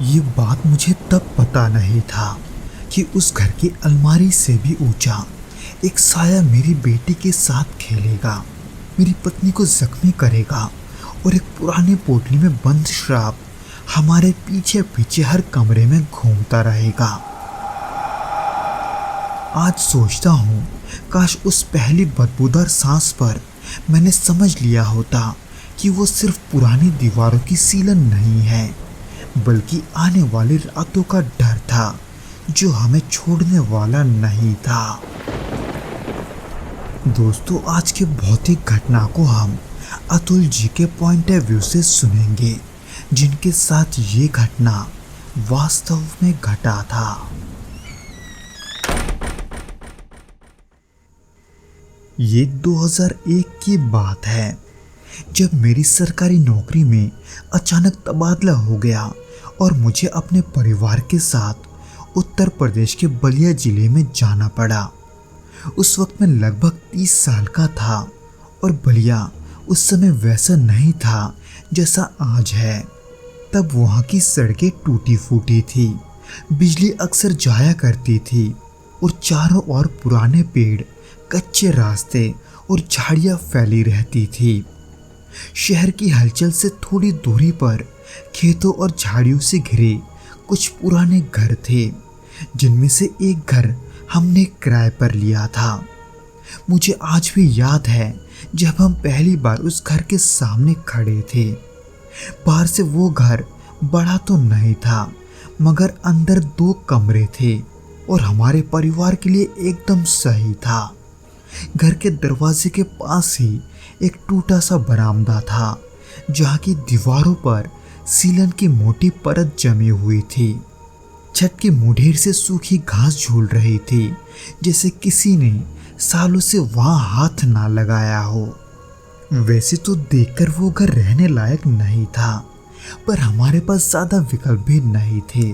ये बात मुझे तब पता नहीं था कि उस घर की अलमारी से भी ऊंचा एक साया मेरी बेटी के साथ खेलेगा, मेरी पत्नी को जख्मी करेगा और एक पुरानी पोटली में बंद श्राप हमारे पीछे पीछे हर कमरे में घूमता रहेगा। आज सोचता हूँ काश उस पहली बदबूदार सांस पर मैंने समझ लिया होता कि वो सिर्फ पुरानी दीवारों की सीलन नहीं है, बल्कि आने वाली रातों का डर था जो हमें छोड़ने वाला नहीं था। दोस्तों, आज के भौतिक घटना को हम अतुल जी के पॉइंट ऑफ व्यू से सुनेंगे, जिनके साथ ये घटना वास्तव में घटा था। ये 2001 की बात है, जब मेरी सरकारी नौकरी में अचानक तबादला हो गया और मुझे अपने परिवार के साथ उत्तर प्रदेश के बलिया जिले में जाना पड़ा। उस वक्त मैं लगभग 30 साल का था और बलिया उस समय वैसा नहीं था जैसा आज है। तब वहाँ की सड़कें टूटी फूटी थी, बिजली अक्सर जाया करती थी और चारों ओर पुराने पेड़, कच्चे रास्ते और झाड़ियाँ फैली रहती थी। शहर की हलचल से थोड़ी दूरी पर खेतों और झाड़ियों से घिरे कुछ पुराने घर थे, जिनमें से एक घर हमने किराए पर लिया था। मुझे आज भी याद है जब हम पहली बार उस घर के सामने खड़े थे। बाहर से वो घर बड़ा तो नहीं था, मगर अंदर 2 कमरे थे और हमारे परिवार के लिए एकदम सही था। घर के दरवाजे के पास ही एक टूटा सा बरामदा था, जहाँ की दीवारों पर सीलन की मोटी परत जमी हुई थी। छत की मुढेर से सूखी घास झूल रही थी, जैसे किसी ने सालों से वहां हाथ ना लगाया हो। वैसे तो देखकर वो घर रहने लायक नहीं था, पर हमारे पास ज्यादा विकल्प भी नहीं थे,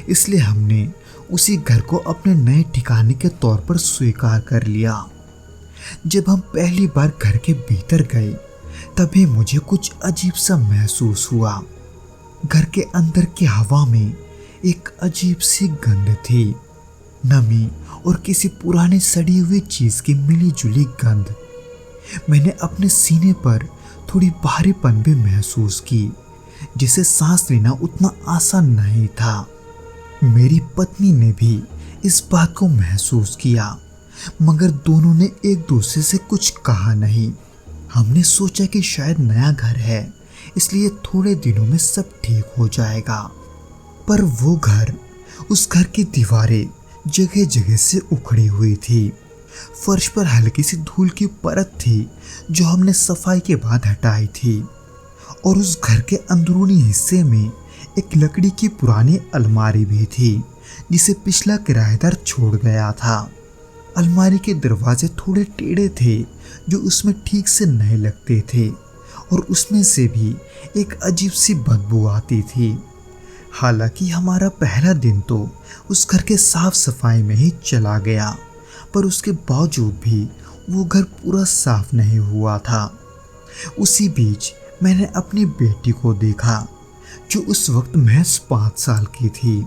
इसलिए हमने उसी घर को अपने नए ठिकाने के तौर पर स्वीकार कर लिया। जब हम पहली बार घर के भीतर गए, तभी मुझे कुछ अजीब सा महसूस हुआ। घर के अंदर की हवा में एक अजीब सी गंध थी, नमी और किसी पुराने सड़ी हुई चीज की मिली जुली गंध। मैंने अपने सीने पर थोड़ी भारीपन भी महसूस की, जिसे सांस लेना उतना आसान नहीं था। मेरी पत्नी ने भी इस बात को महसूस किया, मगर दोनों ने एक दूसरे से कुछ कहा नहीं। हमने सोचा कि शायद नया घर है, इसलिए थोड़े दिनों में सब ठीक हो जाएगा। पर वो घर, उस घर की दीवारें जगह जगह से उखड़ी हुई थी। फर्श पर हल्की सी धूल की परत थी जो हमने सफाई के बाद हटाई थी, और उस घर के अंदरूनी हिस्से में एक लकड़ी की पुरानी अलमारी भी थी, जिसे पिछला किराएदार छोड़ गया था। अलमारी के दरवाजे थोड़े टेढ़े थे, जो उसमें ठीक से नहीं लगते थे, और उसमें से भी एक अजीब सी बदबू आती थी। हालांकि हमारा पहला दिन तो उस घर के साफ सफाई में ही चला गया, पर उसके बावजूद भी वो घर पूरा साफ नहीं हुआ था। उसी बीच मैंने अपनी बेटी को देखा, जो उस वक्त महज 5 साल की थी,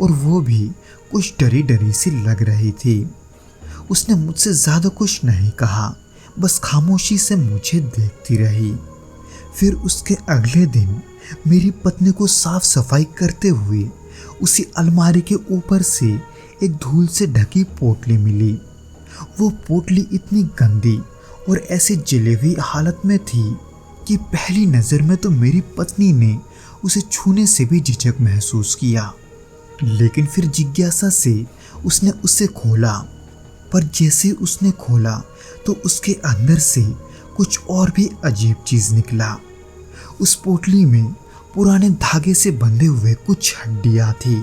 और वो भी कुछ डरी डरी सी लग रही थी। उसने मुझसे ज़्यादा कुछ नहीं कहा, बस खामोशी से मुझे देखती रही। फिर उसके अगले दिन मेरी पत्नी को साफ सफाई करते हुए उसी अलमारी के ऊपर से एक धूल से ढकी पोटली मिली। वो पोटली इतनी गंदी और ऐसी जली हुई हालत में थी कि पहली नज़र में तो मेरी पत्नी ने उसे छूने से भी झिझक महसूस किया, लेकिन फिर जिज्ञासा से उसने उसे खोला। पर जैसे उसने खोला तो उसके अंदर से कुछ और भी अजीब चीज निकला। उस पोटली में पुराने धागे से बंधे हुए कुछ हड्डियां थी,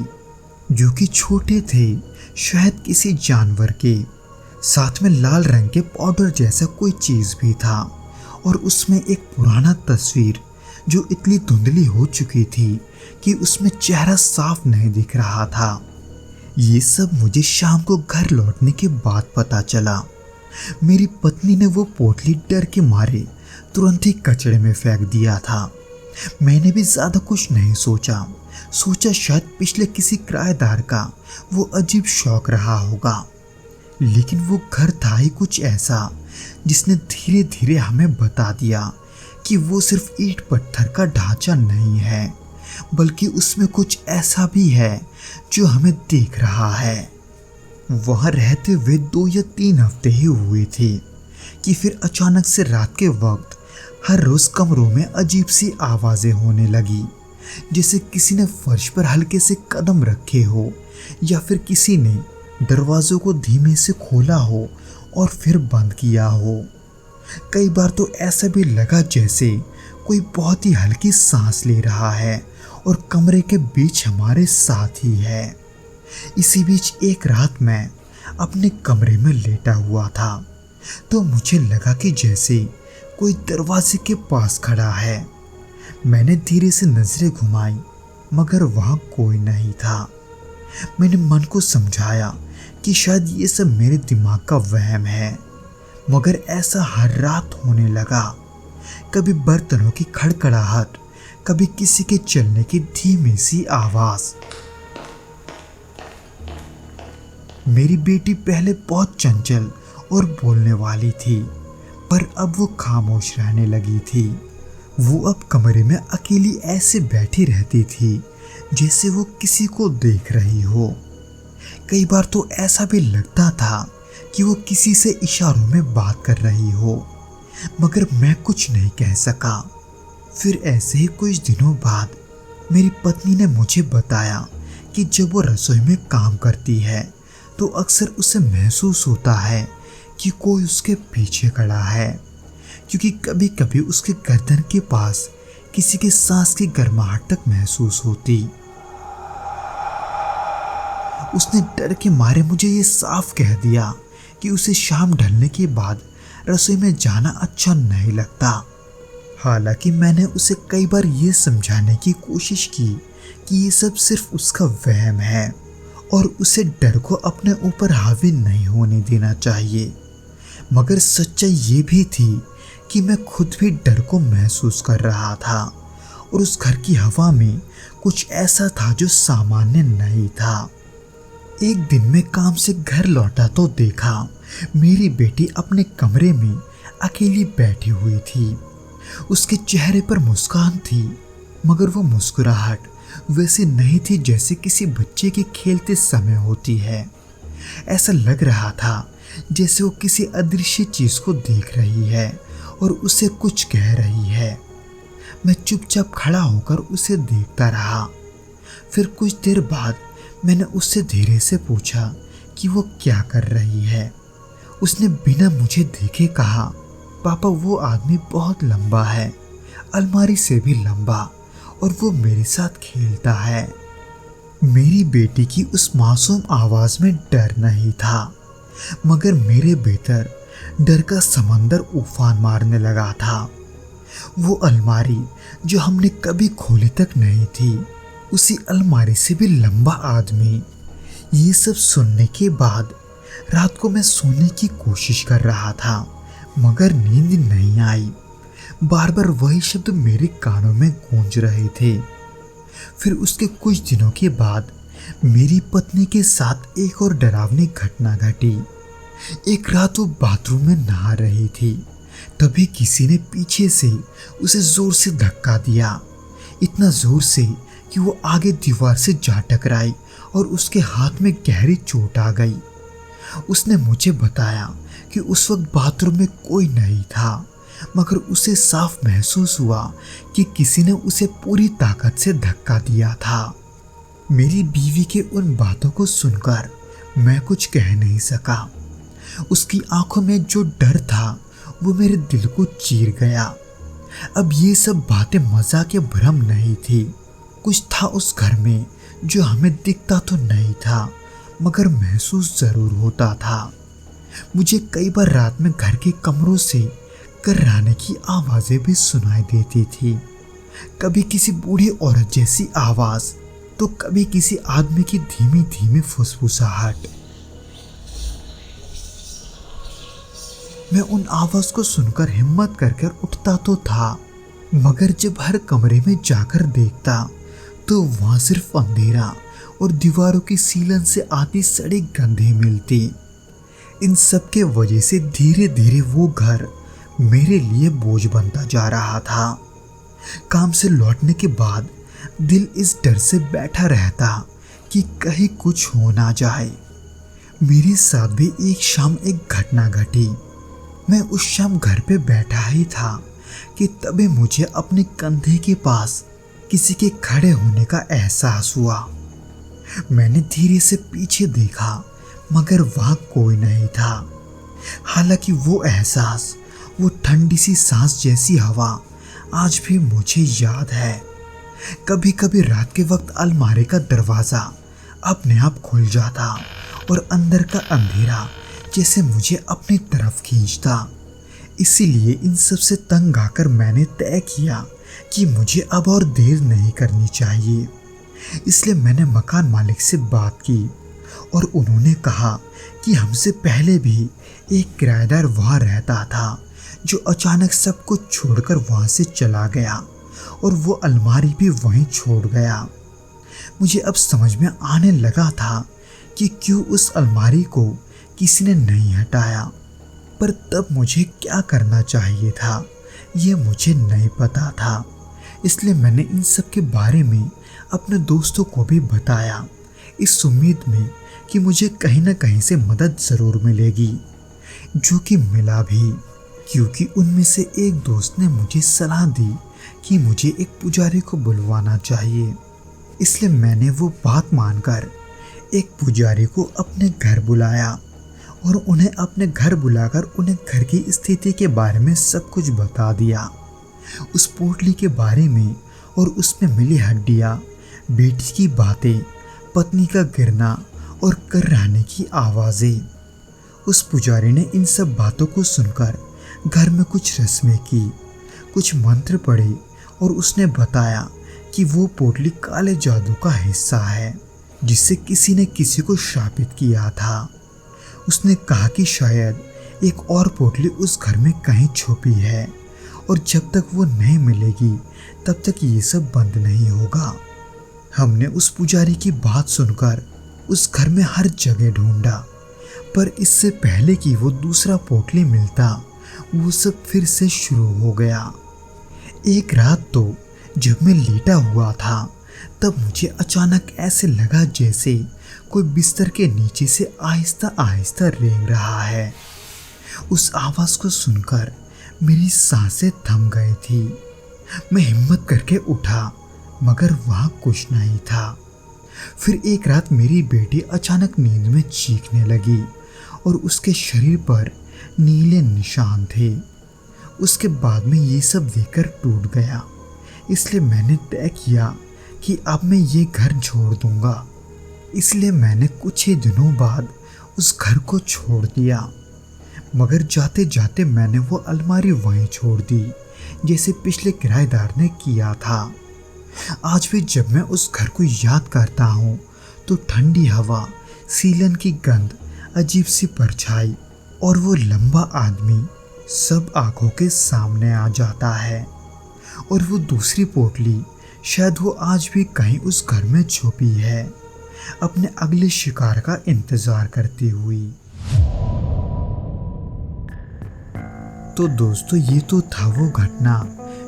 जो कि छोटे थे, शायद किसी जानवर के। साथ में लाल रंग के पाउडर जैसा कोई चीज भी था, और उसमें एक पुराना तस्वीर जो इतनी धुंधली हो चुकी थी कि उसमें चेहरा साफ नहीं दिख रहा था। ये सब मुझे शाम को घर लौटने के बाद पता चला। मेरी पत्नी ने वो पोटली डर के मारे तुरंत ही कचड़े में फेंक दिया था। मैंने भी ज़्यादा कुछ नहीं सोचा सोचा शायद पिछले किसी किराएदार का वो अजीब शौक रहा होगा, लेकिन वो घर था ही कुछ ऐसा जिसने धीरे धीरे हमें बता दिया कि वो सिर्फ ईंट पत्थर का ढांचा नहीं है, बल्कि उसमें कुछ ऐसा भी है जो हमें देख रहा है। वहां रहते हुए 2 या 3 हफ्ते ही हुए थे कि फिर अचानक से रात के वक्त हर रोज कमरों में अजीब सी आवाजें होने लगी, जैसे किसी ने फर्श पर हल्के से कदम रखे हो या फिर किसी ने दरवाजों को धीमे से खोला हो और फिर बंद किया हो। कई बार तो ऐसा भी लगा जैसे कोई बहुत ही हल्की सांस ले रहा है और कमरे के बीच हमारे साथ ही है। इसी बीच एक रात मैं अपने कमरे में लेटा हुआ था तो मुझे लगा कि जैसे कोई दरवाजे के पास खड़ा है। मैंने धीरे से नजरें घुमाई मगर वहां कोई नहीं था। मैंने मन को समझाया कि शायद ये सब मेरे दिमाग का वहम है, मगर ऐसा हर रात होने लगा। कभी बर्तनों की खड़खड़ाहट, कभी किसी के चलने की धीमी सी आवाज। मेरी बेटी पहले बहुत चंचल और बोलने वाली थी, पर अब वो खामोश रहने लगी थी। वो अब कमरे में अकेली ऐसे बैठी रहती थी जैसे वो किसी को देख रही हो। कई बार तो ऐसा भी लगता था कि वो किसी से इशारों में बात कर रही हो, मगर मैं कुछ नहीं कह सका। फिर ऐसे ही कुछ दिनों बाद मेरी पत्नी ने मुझे बताया कि जब वो रसोई में काम करती है तो अक्सर उसे महसूस होता है कि कोई उसके पीछे खड़ा है, क्योंकि कभी कभी उसके गर्दन के पास किसी के सांस की गर्माहट तक महसूस होती। उसने डर के मारे मुझे ये साफ कह दिया कि उसे शाम ढलने के बाद रसोई में जाना अच्छा नहीं लगता। हालांकि मैंने उसे कई बार ये समझाने की कोशिश की कि ये सब सिर्फ उसका वहम है और उसे डर को अपने ऊपर हावी नहीं होने देना चाहिए, मगर सच्चाई ये भी थी कि मैं खुद भी डर को महसूस कर रहा था और उस घर की हवा में कुछ ऐसा था जो सामान्य नहीं था। एक दिन मैं काम से घर लौटा तो देखा मेरी बेटी अपने कमरे में अकेली बैठी हुई थी। उसके चेहरे पर मुस्कान थी, मगर वो मुस्कुराहट वैसे नहीं थी जैसे किसी बच्चे के खेलते समय होती है। ऐसा लग रहा था जैसे वो किसी अदृश्य चीज को देख रही है और उसे कुछ कह रही है। मैं चुपचाप खड़ा होकर उसे देखता रहा। फिर कुछ देर बाद मैंने उससे धीरे से पूछा कि वो क्या कर रही है। उसने बिना मुझे देखे कहा, पापा वो आदमी बहुत लंबा है, अलमारी से भी लंबा, और वो मेरे साथ खेलता है। मेरी बेटी की उस मासूम आवाज में डर नहीं था, मगर मेरे भीतर डर का समंदर उफान मारने लगा था। वो अलमारी जो हमने कभी खोली तक नहीं थी, उसी अलमारी से भी लंबा आदमी। ये सब सुनने के बाद रात को मैं सोने की कोशिश कर रहा था, मगर नींद नहीं आई। बार बार वही शब्द मेरे कानों में गूंज रहे थे। फिर उसके कुछ दिनों के बाद मेरी पत्नी के साथ एक और डरावनी घटना घटी। एक रात वो बाथरूम में नहा रही थी, तभी किसी ने पीछे से उसे जोर से धक्का दिया, इतना जोर से कि वो आगे दीवार से जा टकराई और उसके हाथ में गहरी चोट आ गई। उसने मुझे बताया कि उस वक्त बाथरूम में कोई नहीं था, मगर उसे साफ महसूस हुआ कि किसी ने उसे पूरी ताकत से धक्का दिया था। मेरी बीवी के उन बातों को सुनकर मैं कुछ कह नहीं सका। उसकी आंखों में जो डर था वो मेरे दिल को चीर गया। अब ये सब बातें मजाक या भ्रम नहीं थी, कुछ था उस घर में जो हमें दिखता तो नहीं था, मगर महसूस जरूर होता था। मुझे कई बार रात में घर के कमरों से कर्राने की आवाजें भी सुनाई देती थी, कभी किसी बूढ़ी औरत जैसी आवाज, तो कभी किसी आदमी की धीमी धीमी फुसफुसाहट। मैं उन आवाज को सुनकर हिम्मत कर उठता तो था, मगर जब हर कमरे में जाकर देखता तो वहाँ सिर्फ अंधेरा और दीवारों की सीलन से आती सड़ी गंधें मिलती। इन सब के वजह से धीरे धीरे वो घर मेरे लिए बोझ बनता जा रहा था। काम से लौटने के बाद दिल इस डर से बैठा रहता कि कहीं कुछ हो ना जाए। मेरे साथ भी एक शाम एक घटना घटी। मैं उस शाम घर पे बैठा ही था कि तभी मुझे अपने कंधे के पास किसी के खड़े होने का एहसास हुआ। मैंने धीरे से पीछे देखा मगर वहाँ कोई नहीं था। हालांकि वो एहसास, वो ठंडी सी सांस जैसी हवा आज भी मुझे याद है। कभी कभी रात के वक्त अलमारी का दरवाज़ा अपने आप खुल जाता और अंदर का अंधेरा जैसे मुझे अपनी तरफ खींचता। इसीलिए इन सब से तंग आकर मैंने तय किया कि मुझे अब और देर नहीं करनी चाहिए। इसलिए मैंने मकान मालिक से बात की और उन्होंने कहा कि हमसे पहले भी एक किराएदार वहाँ रहता था जो अचानक सब कुछ छोड़कर वहाँ से चला गया और वो अलमारी भी वहीं छोड़ गया। मुझे अब समझ में आने लगा था कि क्यों उस अलमारी को किसी ने नहीं हटाया, पर तब मुझे क्या करना चाहिए था ये मुझे नहीं पता था। इसलिए मैंने इन सब के बारे में अपने दोस्तों को भी बताया, इस उम्मीद में कि मुझे कहीं ना कहीं से मदद ज़रूर मिलेगी, जो कि मिला भी। क्योंकि उनमें से एक दोस्त ने मुझे सलाह दी कि मुझे एक पुजारी को बुलवाना चाहिए। इसलिए मैंने वो बात मानकर एक पुजारी को अपने घर बुलाया और उन्हें अपने घर बुलाकर उन्हें घर की स्थिति के बारे में सब कुछ बता दिया, उस पोटली के बारे में और उसमें मिली हड्डियाँ, बेटी की बातें, पत्नी का गिरना और कर्राने की आवाज़ें। उस पुजारी ने इन सब बातों को सुनकर घर में कुछ रस्में की, कुछ मंत्र पढ़े और उसने बताया कि वो पोटली काले जादू का हिस्सा है जिससे किसी ने किसी को शापित किया था। उसने कहा कि शायद एक और पोटली उस घर में कहीं छुपी है और जब तक वो नहीं मिलेगी तब तक ये सब बंद नहीं होगा। हमने उस पुजारी की बात सुनकर उस घर में हर जगह ढूंढा, पर इससे पहले कि वो दूसरा पोटली मिलता वो सब फिर से शुरू हो गया। एक रात तो जब मैं लेटा हुआ था तब मुझे अचानक ऐसे लगा जैसे कोई बिस्तर के नीचे से आहिस्ता आहिस्ता रेंग रहा है। उस आवाज़ को सुनकर मेरी सांसें थम गई थी। मैं हिम्मत करके उठा मगर वहाँ कुछ नहीं था। फिर एक रात मेरी बेटी अचानक नींद में चीखने लगी और उसके शरीर पर नीले निशान थे। उसके बाद में ये सब देखकर टूट गया। इसलिए मैंने तय किया कि अब मैं ये घर छोड़ दूंगा। इसलिए मैंने कुछ ही दिनों बाद उस घर को छोड़ दिया, मगर जाते जाते मैंने वो अलमारी वहीं छोड़ दी जैसे पिछले किराएदार ने किया था। आज भी जब मैं उस घर को याद करता हूँ तो ठंडी हवा, सीलन की गंध, अजीब सी परछाई और वो लंबा आदमी सब आंखों के सामने आ जाता है। और वो दूसरी पोटली शायद वो आज भी कहीं उस घर में छुपी है, अपने अगले शिकार का इंतजार करती हुई। तो दोस्तों ये तो था वो घटना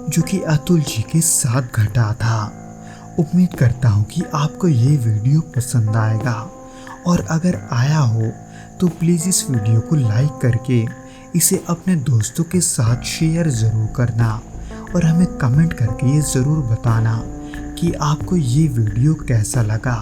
जो कि अतुल जी के साथ घटा था। उम्मीद करता हूँ कि आपको ये वीडियो पसंद आएगा और अगर आया हो तो प्लीज़ इस वीडियो को लाइक करके इसे अपने दोस्तों के साथ शेयर ज़रूर करना और हमें कमेंट करके ये ज़रूर बताना कि आपको ये वीडियो कैसा लगा।